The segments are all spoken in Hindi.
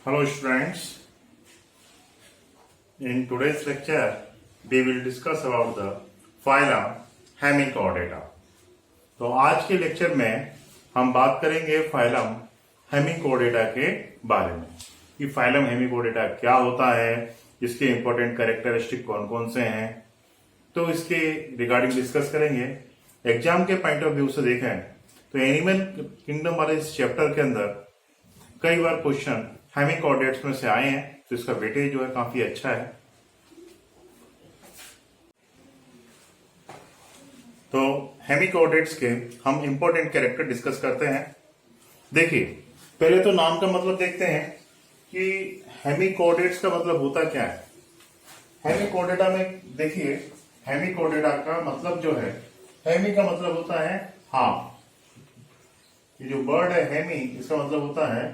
Hello students, in today's lecture we will discuss about the phylum Hemichordata। तो आज के लेक्चर में हम बात करेंगे फाइलम हेमिकोडेटा के बारे में कि फाइलम हेमिकोडेटा क्या होता है, इसके इंपॉर्टेंट कैरेक्टरिस्टिक कौन कौन से हैं, तो इसके रिगार्डिंग डिस्कस करेंगे। एग्जाम के पॉइंट ऑफ व्यू से देखें तो एनिमल किंगडम वाले इस चैप्टर के अंदर कई बार क्वेश्चन हेमिकोडेट्स में से आए हैं, तो इसका वेटेज जो है काफी अच्छा है। तो हेमिकोडेट्स के हम इंपॉर्टेंट कैरेक्टर डिस्कस करते हैं। देखिए, पहले तो नाम का मतलब देखते हैं कि हेमिकोडेट्स का मतलब होता क्या है। हेमिकोडेटा में देखिए, हेमिकोडेटा का मतलब जो है, हेमी का मतलब होता है हाफ। ये जो वर्ड है हेमी, इसका मतलब होता है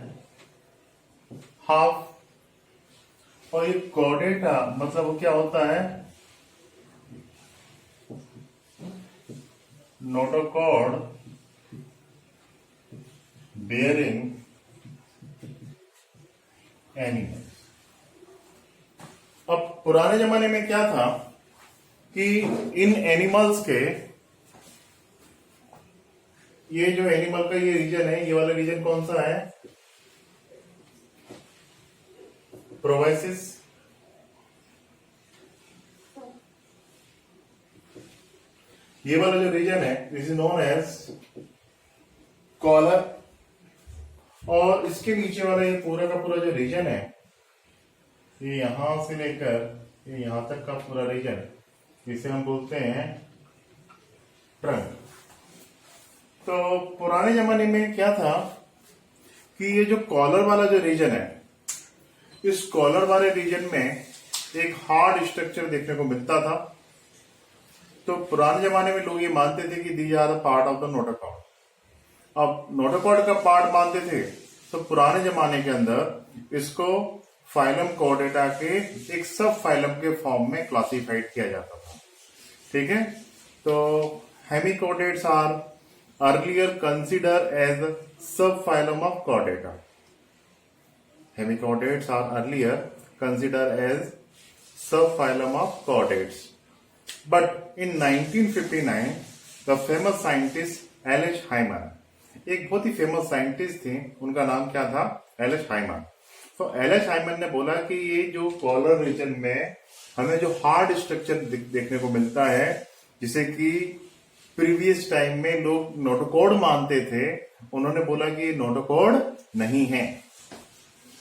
हाफ। और ये कोडेटा मतलब वो क्या होता है, नोटोकॉर्ड बेयरिंग एनिमल। अब पुराने जमाने में क्या था कि इन एनिमल्स के, ये जो एनिमल का ये रीजन है, ये वाला रीजन कौन सा है, प्रोवाइसिस। ये वाला जो रीजन है this is known as collar. और इसके नीचे वाला ये पूरा का पूरा जो रीजन है, ये यहां से लेकर ये यहां तक का पूरा रीजन, इसे हम बोलते हैं ट्रंक। तो पुराने जमाने में क्या था कि ये जो कॉलर वाला जो रीजन है, इस कॉलर वाले रीजन में एक हार्ड स्ट्रक्चर देखने को मिलता था। तो पुराने जमाने में लोग ये मानते थे कि these are the part of the notochord. अब नोटोकॉर्ड का पार्ट मानते थे, तो पुराने जमाने के अंदर इसको फाइलम कॉर्डेटा के एक सब फाइलम के फॉर्म में क्लासिफाइड किया जाता था। ठीक है, तो हेमिकोडेट्स आर अर्लियर कंसिडर एज सब phylum of Chordata. Hemichordates are earlier considered as subphylum of chordates. But in 1959, the famous scientist L.H. Hyman, एक बहुत ही फेमस साइंटिस्ट थे, उनका नाम क्या था, एल.एच. हाइमन। तो एल.एच. हाइमन ने बोला कि ये जो कॉलर रीजन में हमें जो हार्ड स्ट्रक्चर देखने को मिलता है, जिसे कि प्रीवियस टाइम में लोग नोटोकॉर्ड मानते थे, उन्होंने बोला कि ये नोटोकॉर्ड नहीं है।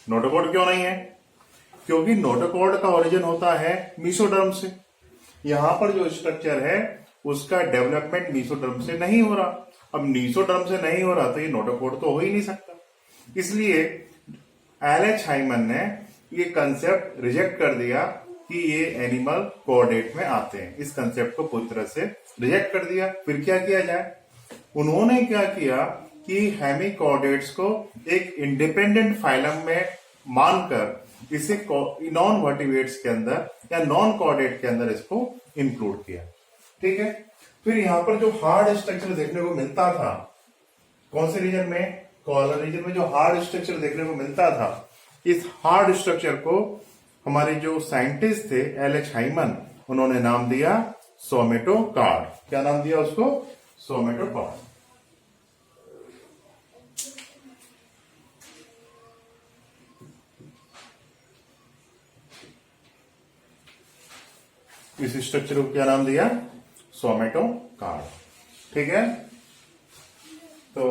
नोटोकॉर्ड क्यों नहीं है? क्योंकि नोटोकॉर्ड का ओरिजिन होता है मीसोडर्म से। यहां पर जो स्ट्रक्चर है उसका डेवलपमेंट मीसोडर्म से नहीं हो रहा। अब मीसोडर्म से नहीं हो रहा तो ये नोटोकॉर्ड तो हो ही नहीं सकता। इसलिए एल.एच. हाइमन ने ये कंसेप्ट रिजेक्ट कर दिया कि ये एनिमल कॉर्डेट में आते हैं। इस कंसेप्ट को पूरी तरह से रिजेक्ट कर दिया। फिर क्या किया जाए? उन्होंने क्या किया कि हेमिकॉर्डेट्स को एक इंडिपेंडेंट फाइलम में मानकर इसे नॉन वर्टिब्रेट्स के अंदर या नॉन कॉर्डेट के अंदर इसको इंक्लूड किया। ठीक है, फिर यहां पर जो हार्ड स्ट्रक्चर देखने को मिलता था, कौन से रीजन में, कॉलर रीजन में जो हार्ड स्ट्रक्चर देखने को मिलता था, इस हार्ड स्ट्रक्चर को हमारे जो साइंटिस्ट थे एल.एच. हाइमन, उन्होंने नाम दिया सोमेटोकॉर्ड। क्या नाम दिया उसको? सोमेटोकॉर्ड। इस स्ट्रक्चर को क्या नाम दिया? सोमेटोकॉर्ड। ठीक है, तो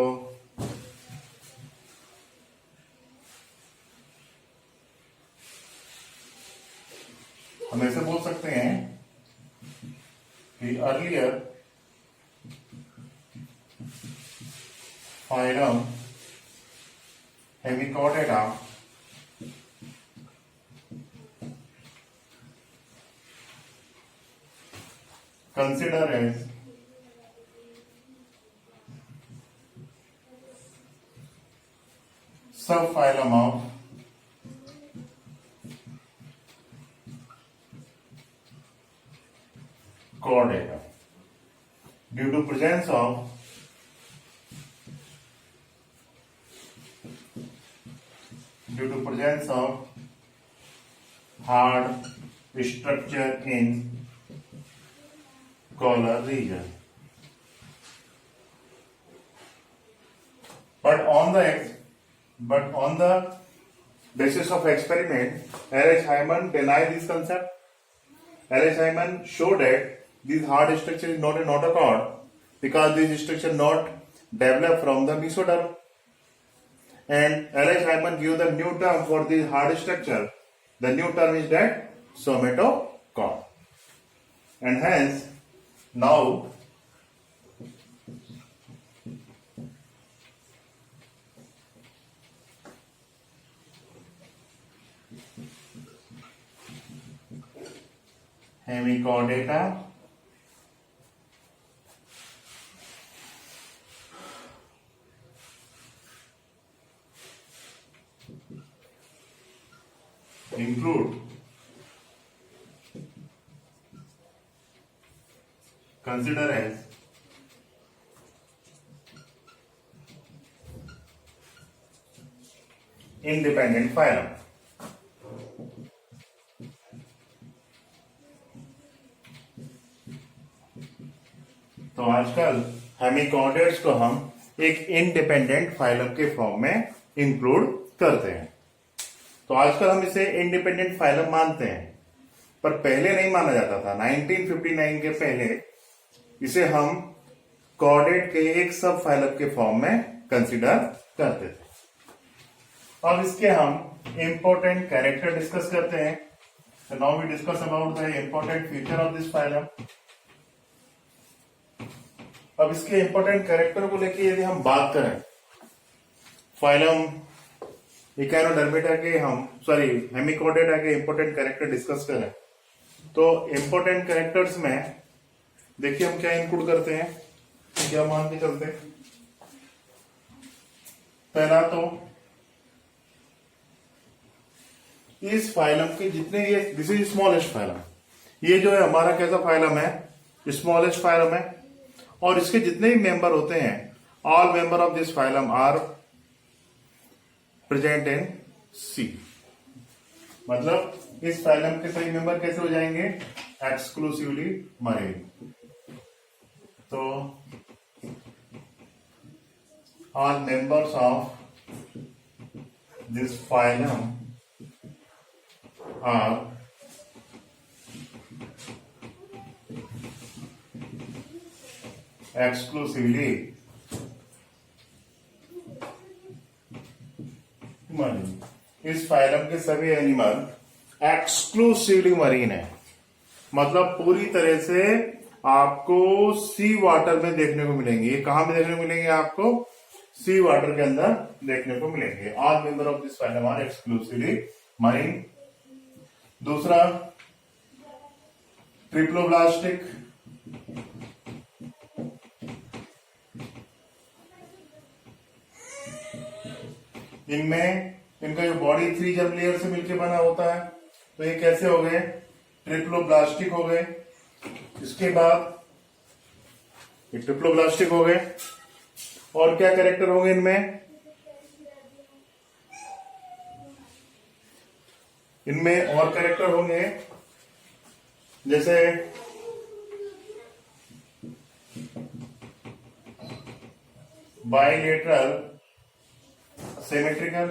हम ऐसे बोल सकते हैं कि earlier phylum hemichordata consider as subphylum of chordata due to presence of due to presence of hard structure in collar region. But on the basis of experiment, L.H. Hyman denied this concept. L.H. Hyman showed that this hard structure is not a notochord because this structure not developed from the mesoderm. And L.H. Hyman gave the new term for this hard structure. The new term is that somatochord. And hence, now hemichordata include consider as independent phylum. तो आजकल हेमिकॉर्डेट्स को हम एक इंडिपेंडेंट फाइलम के फॉर्म में इंक्लूड करते हैं. तो आजकल हम इसे इंडिपेंडेंट फाइलम मानते हैं, पर पहले नहीं माना जाता था. 1959 के पहले इसे हम कॉर्डेट के एक सब फाइलम के फॉर्म में कंसीडर करते थे. अब इसके हम इंपॉर्टेंट कैरेक्टर डिस्कस करते हैं. So now we discuss about the important feature of this phylum. अब इसके इंपॉर्टेंट कैरेक्टर को लेके यदि हम बात करें, फाइलम इकाइनोडर्मेटा के हेमिकॉर्डेटा के इंपॉर्टेंट कैरेक्टर डिस्कस करें, तो इंपॉर्टेंट कैरेक्टर्स में देखिए हम क्या इंक्लूड करते हैं, क्या मान के चलते हैं. पहला तो इस फाइलम के जितने ये दिस इज स्मॉलेस्ट फाइलम, ये जो है हमारा कैसा फाइलम है, स्मॉलेस्ट फाइलम है. और इसके जितने भी मेंबर होते हैं, all member of this phylum are present in sea. मतलब इस फाइलम के सभी मेंबर कैसे हो जाएंगे, एक्सक्लूसिवली मरीन. तो all members of this phylum are exclusively marine. इस फाइलम के सभी एनिमल एक्सक्लूसिवली मरीन है. मतलब पूरी तरह से आपको सी वाटर में देखने को मिलेंगे. ये कहां में देखने को मिलेंगे, आपको सी वाटर के अंदर देखने को मिलेंगे. All member of this phylum are exclusively marine. दूसरा ट्रिप्लोब्लास्टिक. इनमें इनका जो बॉडी 3 जर्म लेयर से मिलकर बना होता है, तो ये कैसे हो गए, ट्रिप्लोब्लास्टिक हो गए. इसके बाद ये ट्रिप्लोब्लास्टिक हो गए. और क्या कैरेक्टर होंगे इनमें, इनमें और कैरेक्टर होंगे जैसे बाइलेटरल सिमेट्रिकल,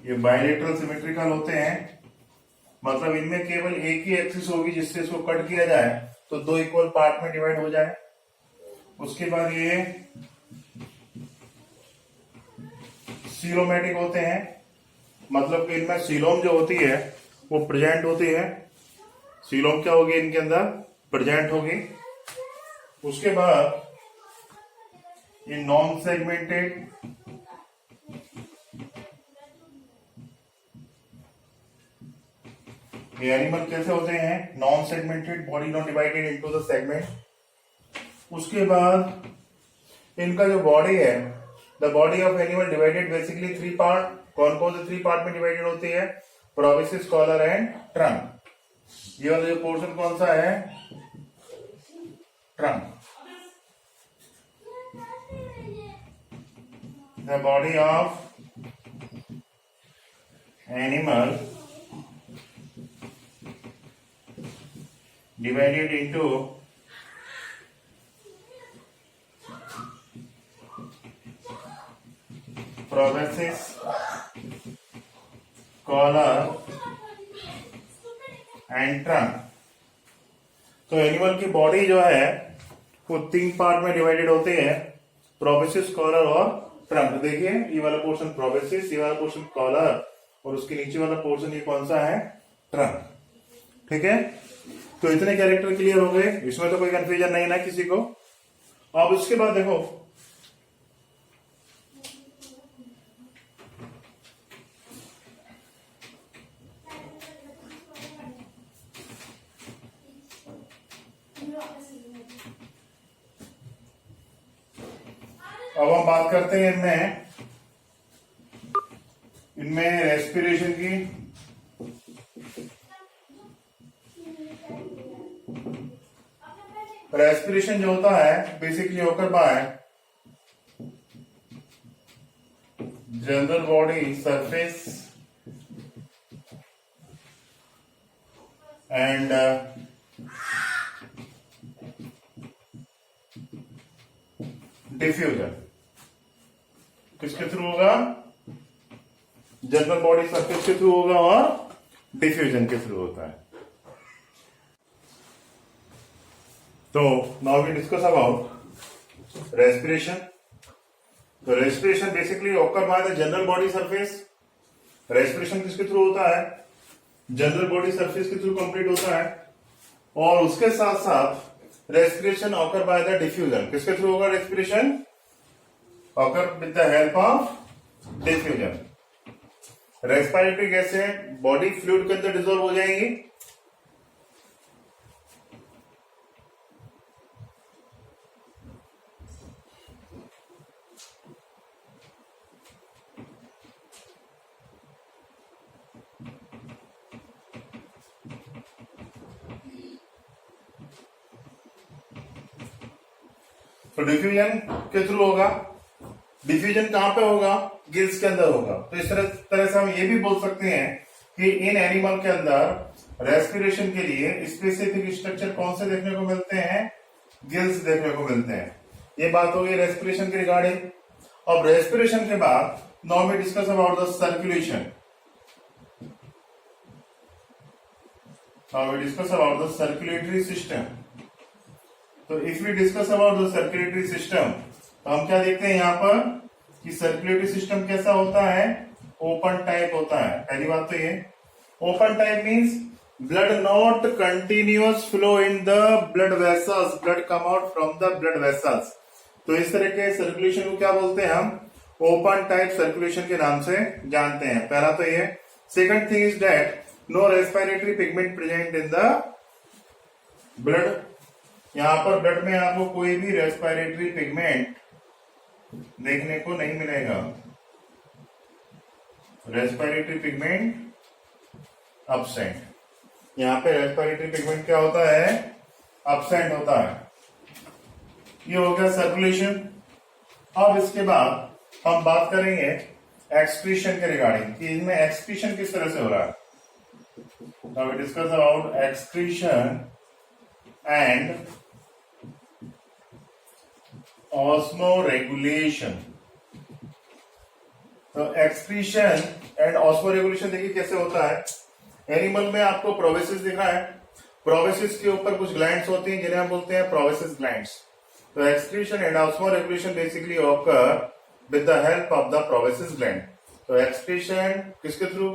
ये बाइलेटरल सिमेट्रिकल होते हैं. मतलब इनमें केवल एक ही एक्सिस होगी जिससे इसको कट किया जाए तो 2 इक्वल पार्ट में डिवाइड हो जाए. उसके बाद ये सीलोमेटिक होते हैं. मतलब कि इनमें सीलोम जो होती है वो प्रेजेंट होती है. सीलोम क्या होगी, इनके अंदर प्रेजेंट होगी. उसके बाद ये नॉन सेगमेंटेड, ये एनिमल कैसे होते हैं, non segmented, body not divided into the segment. उसके बाद इनका जो बॉडी है, the body of animal divided basically 3 part. कौन कौन से 3 पार्ट में डिवाइडेड होती है, प्रोबेसिस, कॉलर एंड ट्रंक. ये वाला जो पोर्शन कौन सा है, trunk. The body of animal divided into proboscis, collar and trunk। तो एनिमल की बॉडी जो है वो 3 पार्ट में डिवाइडेड होती है, प्रोबेसिस, कॉलर और ट्रंक। देखिए ये वाला पोर्शन प्रोबेसिस, ये वाला पोर्शन कॉलर और उसके नीचे वाला पोर्शन ये कौन सा है, ट्रंक। ठीक है, तो इतने कैरेक्टर क्लियर हो गए, इसमें तो कोई कंफ्यूजन नहीं ना किसी को। अब उसके बाद देखो अब हम बात करते हैं इनमें रेस्पिरेशन की। रेस्पिरेशन जो होता है basically occur by general body surface and diffusion. किसके थ्रू होगा, जनरल बॉडी सरफेस के थ्रू होगा और डिफ्यूजन के थ्रू होता है। तो now we discuss about respiration. तो respiration basically occur by the general body surface. Respiration किसके थ्रू होता है, जनरल बॉडी सरफेस के थ्रू कंप्लीट होता है। और उसके साथ साथ respiration occur by the diffusion. किसके थ्रू होगा respiration, occur with the help of diffusion. Respiratory गैसें बॉडी फ्लूइड के अंदर डिसॉल्व हो जाएंगी, तो डिफ्यूजन के थ्रू होगा। डिफ्यूजन कहां पे होगा, गिल्स के अंदर होगा। तो इस तरह से हम ये भी बोल सकते हैं कि इन एनिमल के अंदर रेस्पिरेशन के लिए स्पेसिफिक स्ट्रक्चर कौन से देखने को मिलते हैं, गिल्स देखने को मिलते हैं। ये बात होगी रेस्पिरेशन के रिगार्डिंग। अब रेस्पिरेशन के बाद now we discuss about the circulation. Now we discuss about the circulatory system. तो if we discuss about the circulatory system, तो हम क्या देखते हैं यहाँ पर कि सर्कुलेटरी सिस्टम कैसा होता है, ओपन टाइप होता है। पहली बात तो ये open type means blood not continuous flow in the blood vessels, blood come out from the blood vessels. तो इस तरह के सर्कुलेशन को क्या बोलते हैं हम, ओपन टाइप सर्कुलेशन के नाम से जानते हैं। पहला तो ये। Second thing is that no respiratory pigment present in the blood. यहां पर ब्लड में आपको कोई भी रेस्पिरेटरी पिगमेंट देखने को नहीं मिलेगा। Respiratory pigment absent. यहां पे रेस्पिरेटरी पिगमेंट क्या होता है, अब्सेंट होता है। ये हो गया सर्कुलेशन। अब इसके बाद हम बात करेंगे एक्सक्रीशन के रिगार्डिंग कि इनमें एक्सक्रीशन किस तरह से हो रहा है। Now we discuss about excretion and osmoregulation. तो एक्सक्रीशन एंड ऑस्मोरेगुलेशन देखिए कैसे होता है। एनिमल में आपको प्रोबेसिस दिख रहा है, प्रोबेसिस के ऊपर कुछ ग्लैंड्स होती हैं जिन्हें हम बोलते हैं प्रोबेसिस ग्लैंड्स। तो excretion and osmoregulation basically occur with the help of the proboscis gland. तो एक्सक्रीशन किसके थ्रू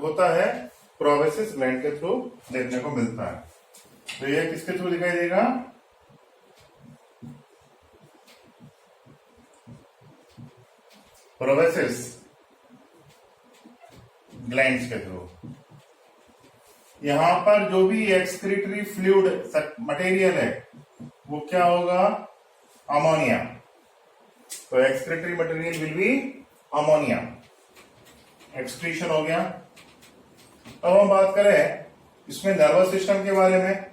होता है, प्रोबेसिस ग्लैंड के थ्रू देखने को मिलता है। तो ये किसके थ्रू दिखाई देगा, प्रोबेसिस ग्लैंड्स के थ्रू। यहां पर जो भी एक्सक्रीटरी फ्लूइड मटेरियल है वो क्या होगा, अमोनिया। तो excretory material will be ammonia. Excretion हो गया। अब हम बात करें इसमें नर्वस सिस्टम के बारे में,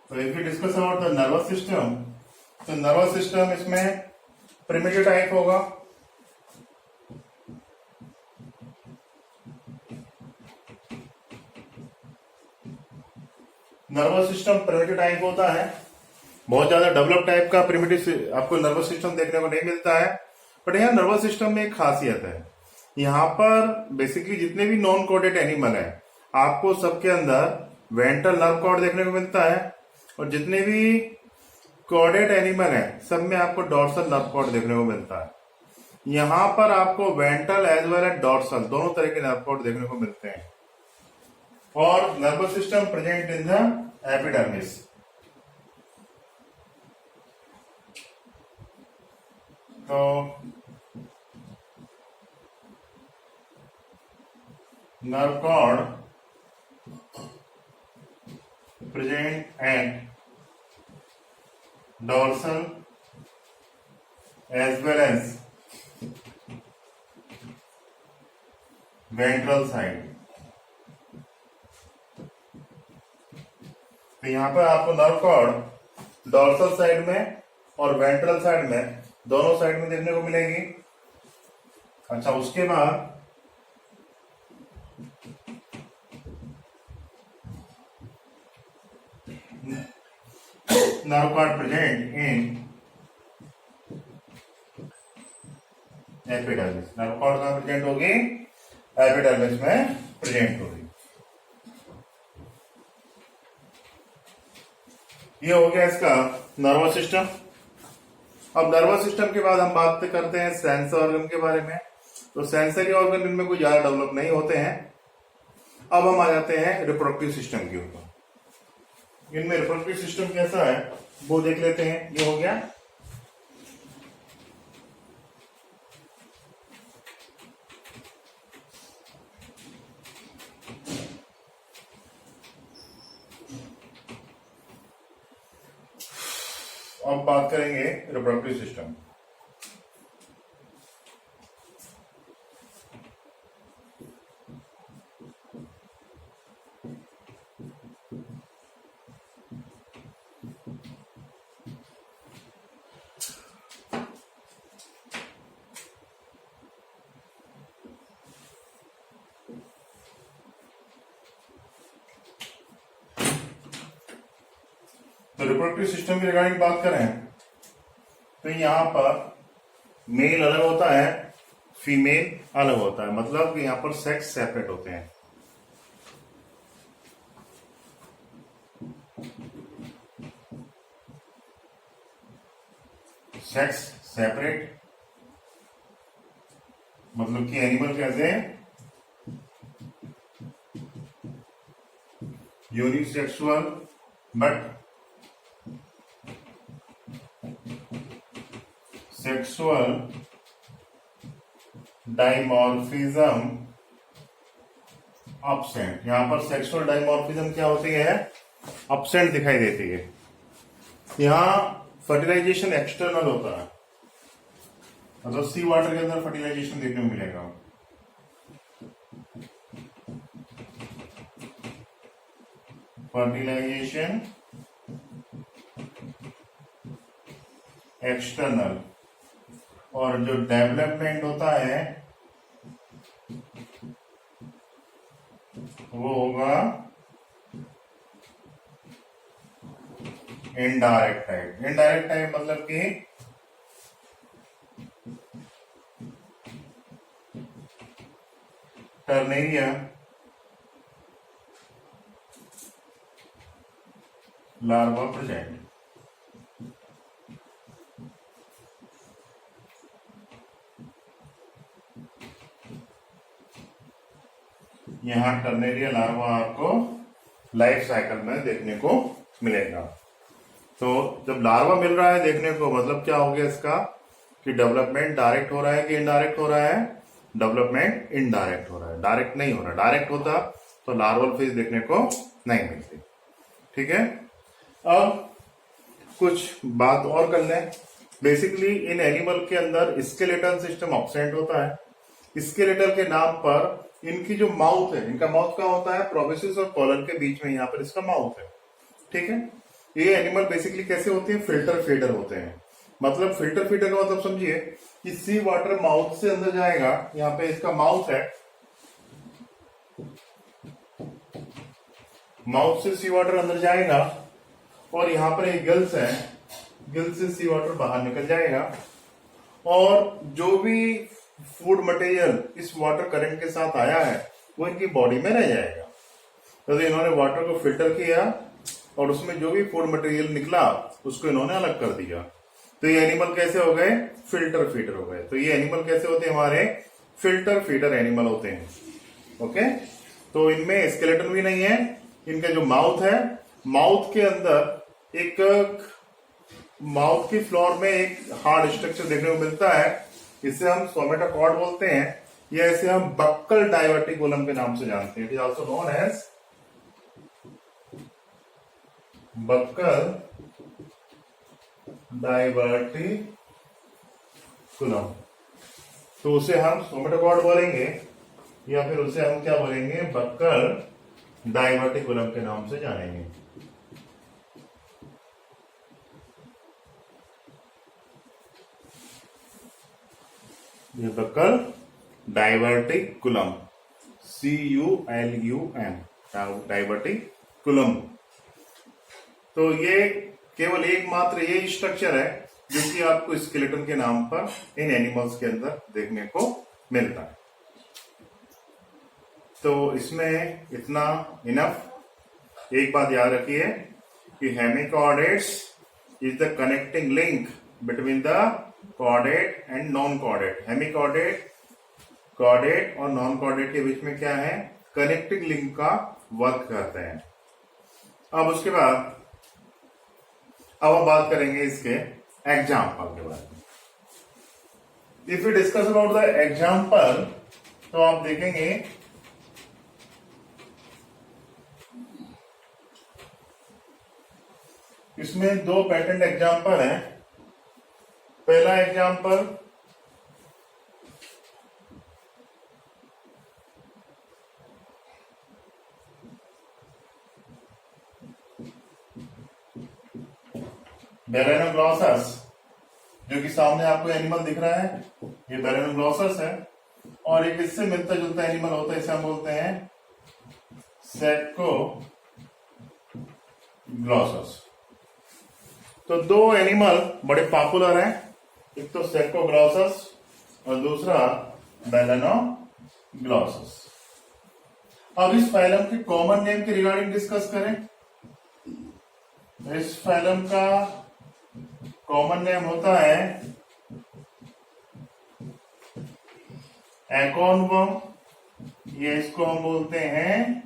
तो if you discuss about the nervous system, तो नर्वस सिस्टम इसमें प्रिमिटिव टाइप होगा। नर्वस सिस्टम प्रिमिटिव टाइप होता है, बहुत ज्यादा डेवलप टाइप का प्रिमिटिव आपको नर्वस सिस्टम देखने को नहीं मिलता है। बट यहाँ नर्वस सिस्टम में एक खासियत है, यहाँ पर बेसिकली जितने भी नॉन कोडेड एनिमल है आपको सबके अंदर वेंट्रल नर्व कॉर्ड देखने को मिलता है, और जितने भी कोडेड एनिमल है सब में आपको डॉर्सल नर्व कॉर्ड देखने को मिलता है। यहाँ पर आपको ventral as well as dorsal दोनों तरह के नर्व कॉर्ड देखने को मिलते हैं। और nervous system present in the epidermis. तो nerve cord present at dorsal as well as ventral side। तो यहाँ पर आपको नर्व कॉर्ड डॉर्सल साइड में और वेंट्रल साइड में दोनों साइड में देखने को मिलेगी। अच्छा, उसके बाद nerve cord present in epidermis. Nerve cord कहाँ प्रेजेंट होगी? एपिडर्मिस में प्रेजेंट होगी। ये हो गया इसका नर्वस सिस्टम। अब नर्वस सिस्टम के बाद हम बात करते हैं सेंसर ऑर्गन के बारे में। तो सेंसरी ऑर्गन इनमें कोई ज्यादा डेवलप नहीं होते हैं। अब हम आ जाते हैं रिप्रोडक्टिव सिस्टम के ऊपर। इनमें रिप्रोडक्टिव सिस्टम कैसा है वो देख लेते हैं। ये हो गया अब बात करेंगे रिप्रोडक्टिव सिस्टम। तो रिप्रोडक्टिव सिस्टम की रिगार्डिंग बात करें तो यहां पर मेल अलग होता है, फीमेल अलग होता है। मतलब कि यहां पर सेक्स सेपरेट होते हैं। सेक्स सेपरेट मतलब कि एनिमल कैसे unisexual but sexual dimorphism absent. यहां पर सेक्सुअल डाइमॉर्फिज्म क्या होती है? अब्सेंट दिखाई देती है। यहां फर्टिलाइजेशन एक्सटर्नल होता है, मतलब सी वाटर के अंदर फर्टिलाइजेशन देखने को मिलेगा। फर्टिलाइजेशन एक्सटर्नल, और जो डेवलपमेंट होता है वो होगा इनडायरेक्ट टाइप। इनडायरेक्ट टाइप मतलब कि टर्नेरिया लार्वा प्रेजेंट। यहां टर्नेरिया लार्वा आपको लाइफ साइकिल में देखने को मिलेगा। तो जब लार्वा मिल रहा है देखने को, मतलब क्या हो गया इसका कि डेवलपमेंट डायरेक्ट हो रहा है कि इनडायरेक्ट हो रहा है? डेवलपमेंट इनडायरेक्ट हो रहा है, डायरेक्ट नहीं हो रहा। डायरेक्ट होता तो लार्वल फेज देखने को नहीं मिलती। ठीक है, अब कुछ बात और कर लें। बेसिकली इन एनिमल के अंदर स्केलेटल सिस्टम ऑब्सेंट होता है। स्केलेटल के नाम पर इनकी जो माउथ है, इनका माउथ कहाँ होता है, प्रोबेसिस और कॉलर के बीच में, यहाँ पर इसका माउथ है। ठीक है, ये एनिमल बेसिकली कैसे होते हैं, फिल्टर फीडर होते हैं। मतलब फिल्टर फीडर का मतलब समझिए कि सी वाटर माउथ से अंदर जाएगा, यहाँ पे इसका माउथ है, माउथ से सी वाटर अंदर जाएगा और यहाँ पर एक गिल्स है, गिल्स से सी वाटर बाहर निकल जाएगा और जो भी फूड मटेरियल इस वाटर करंट के साथ आया है वो इनकी बॉडी में रह जाएगा। तो इन्होंने वाटर को फिल्टर किया और उसमें जो भी फूड मटेरियल निकला उसको इन्होंने अलग कर दिया। तो ये एनिमल कैसे हो गए, फिल्टर फीडर हो गए। तो ये एनिमल कैसे होते हैं, हमारे फिल्टर फीडर एनिमल होते हैं। ओके, तो इनमें स्केलेटन भी नहीं है। इनका जो माउथ है, माउथ के अंदर एक, माउथ की फ्लोर में एक हार्ड स्ट्रक्चर देखने को मिलता है, इसे हम सोमेटोकॉर्ड बोलते हैं, या इसे हम बक्कल डाइवर्टिकुलम के नाम से जानते हैं। It is also known as buccal diverticulum. तो उसे हम सोमेटोकॉर्ड बोलेंगे या फिर उसे हम क्या बोलेंगे, बक्कल डाइवर्टिकुलम के नाम से जानेंगे। ये बक्कल डाइवर्टिकुलम, CULUM, डाइवर्टिकुलम। तो ये केवल एकमात्र ये स्ट्रक्चर है जो कि आपको स्केलेटन के नाम पर इन एनिमल्स के अंदर देखने को मिलता है। तो इसमें इतना इनफ। एक बात याद रखिए कि hemichordates is the connecting link between the chordate and non chordate. Hemichordate, chordate और नॉन कॉर्डेट के बीच में क्या है, कनेक्टिंग लिंक का वर्क करते हैं। अब उसके बाद अब हम बात करेंगे इसके एग्जाम्पल के बारे में। If you discuss about the example, तो आप देखेंगे इसमें दो पैटर्न एग्जाम्पल हैं। पहला एग्जाम्पल बैलेनोग्लॉसस, जो कि सामने आपको एनिमल दिख रहा है, ये बैलेनोग्लॉसस है। और एक इससे मिलता जुलता एनिमल होता है, इसे हम बोलते हैं सेकोग्लॉसस। तो दो एनिमल बड़े पॉपुलर हैं, एक तो सेकोग्लॉसस और दूसरा बैलेनोग्लॉसस। अब इस फाइलम के कॉमन नेम के रिगार्डिंग डिस्कस करें। इस फाइलम का कॉमन नेम होता है एकोनवर्म, ये इसको हम बोलते हैं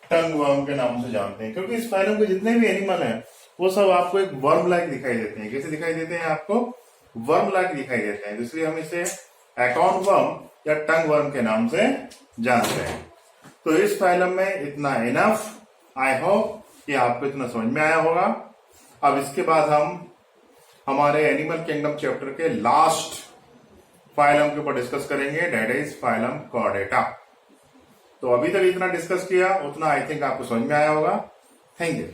टंग वर्म के नाम से जानते हैं, क्योंकि इस फाइलम के जितने भी एनिमल हैं वो सब आपको एक वर्म लाइक दिखाई देते हैं। कैसे दिखाई देते हैं, आपको वर्म लाइक दिखाई देते हैं, इसलिए हम इसे एकोनवर्म या टंग वर्म के नाम से जानते हैं। तो इस फाइलम में इतना इनफ। आई होप कि आपको इतना समझ में आया होगा। अब इसके बाद हम हमारे एनिमल किंगडम चैप्टर के लास्ट फाइलम के ऊपर डिस्कस करेंगे, दैट इज फाइलम कॉर्डेटा। तो अभी तक इतना डिस्कस किया, उतना आई थिंक आपको समझ में आया होगा। Thank you.